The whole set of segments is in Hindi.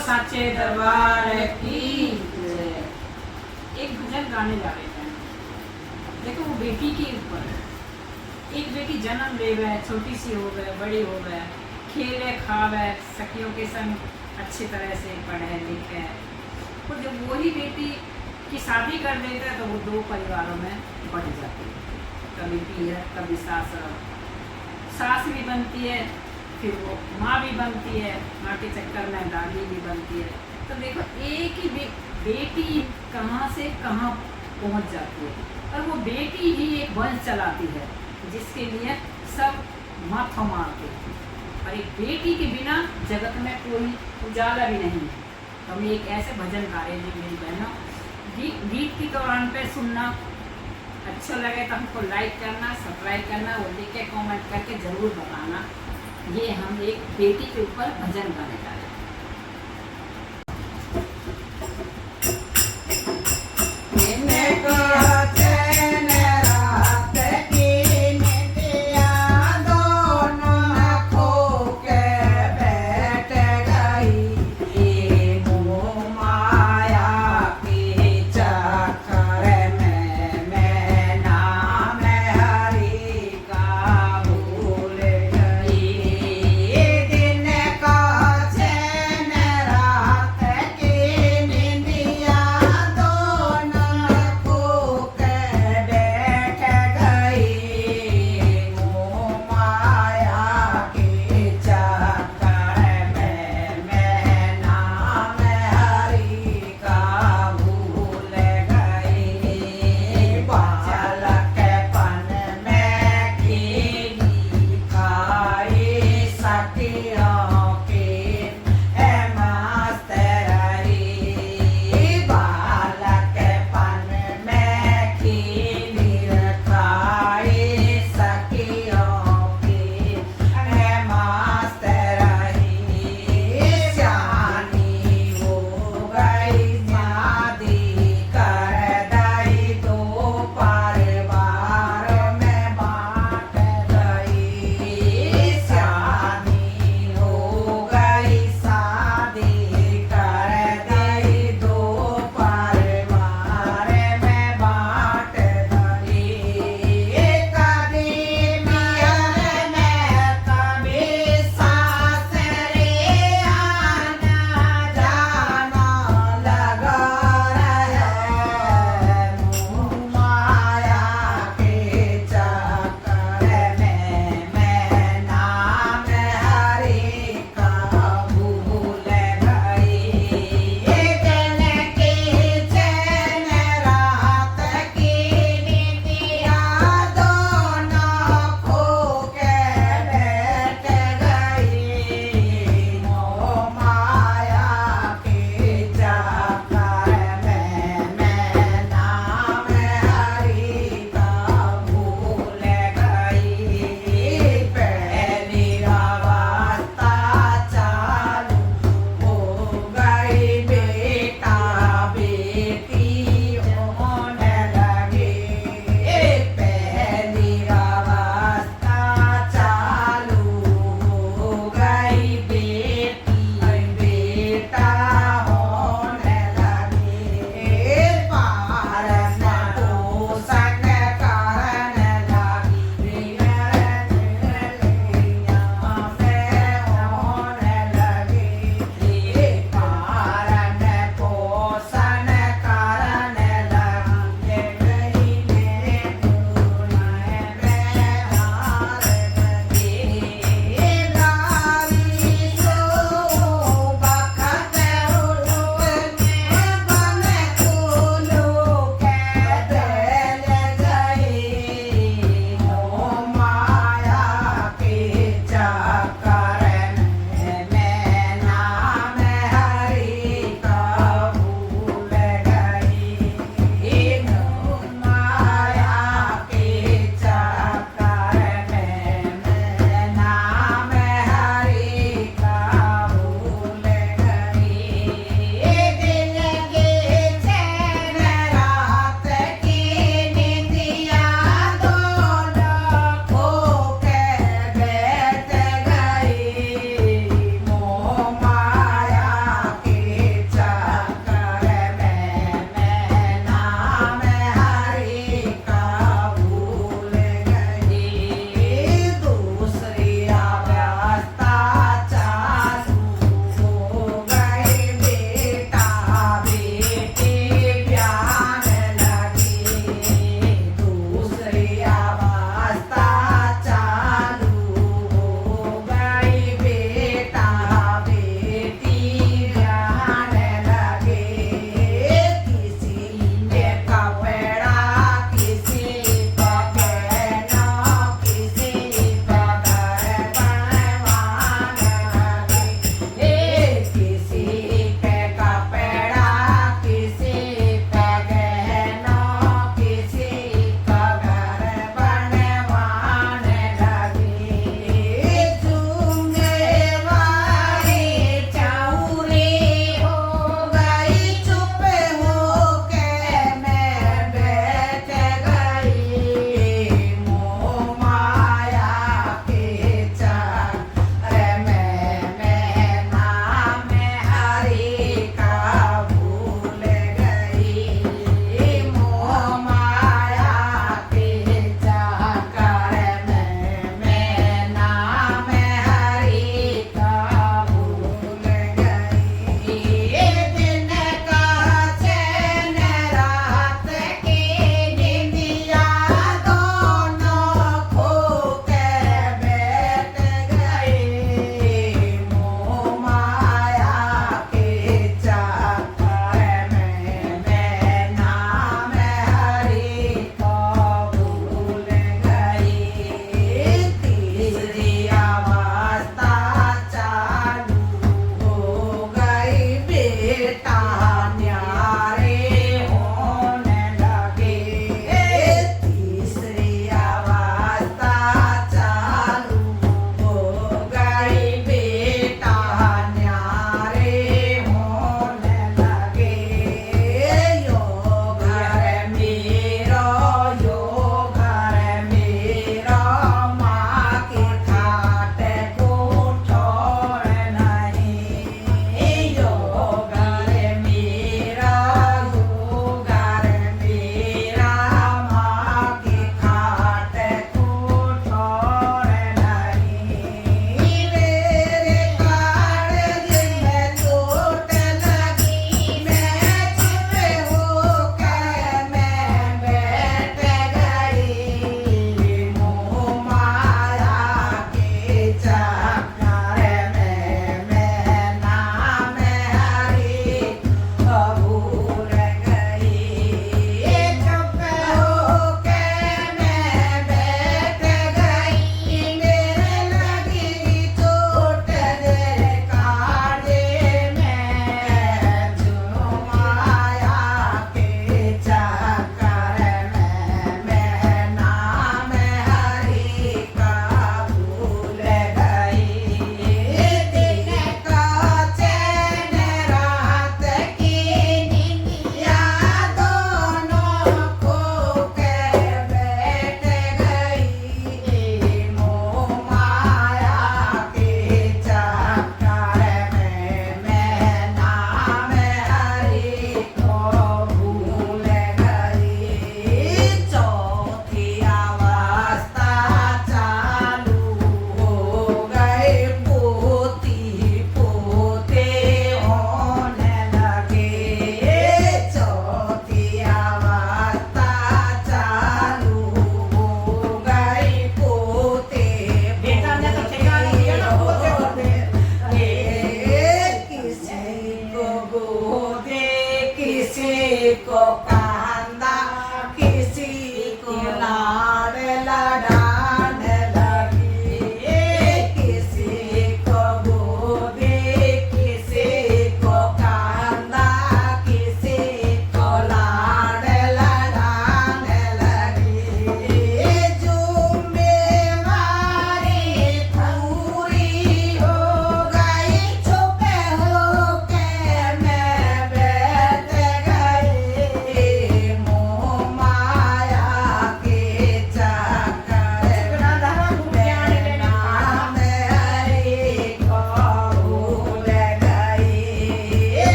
साचे दरबार की जय। एक भजन गाने जा रहे हैं। देखो वो बेटी के ऊपर, एक बेटी जन्म ले गए, छोटी सी हो गए, बड़ी हो गए, खेले खावे, सखियों के संग अच्छी तरह से पढ़े लिखे, और जब वही बेटी की शादी कर देता है तो वो दो परिवारों में बढ़ जाती है। कभी पीहर, कभी सास, सास भी बनती है, फिर वो माँ भी बनती है, माँ के चक्कर में दादी भी बनती है। तो देखो एक ही बेटी कहाँ से कहाँ पहुँच जाती है, और वो बेटी ही एक वंश चलाती है जिसके लिए सब माथा मारते हैं। और एक बेटी के बिना जगत में कोई उजाला भी नहीं है। तो हम एक ऐसे भजन गा रहे हैं मेरी बहनों, गीत की दौरान पे सुनना अच्छा लगे तो हमको लाइक करना, सब्सक्राइब करना, और लिख के कॉमेंट करके ज़रूर बताना। ये हम एक बेटी के ऊपर भजन गाने जा रहे हैं। दिन का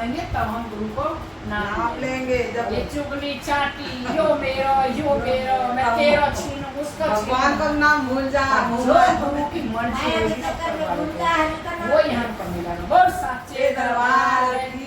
रहेंगे तब हम गुरु को नाम लेंगे। जब ये चुगली चाटी यो मेरा मैं तेरा छीनूं उसका भगवान का नाम भूल जा, जो गुरु की मर्जी होगी वो यहाँ पर मिलेगा। बोल सच्चे दरबार की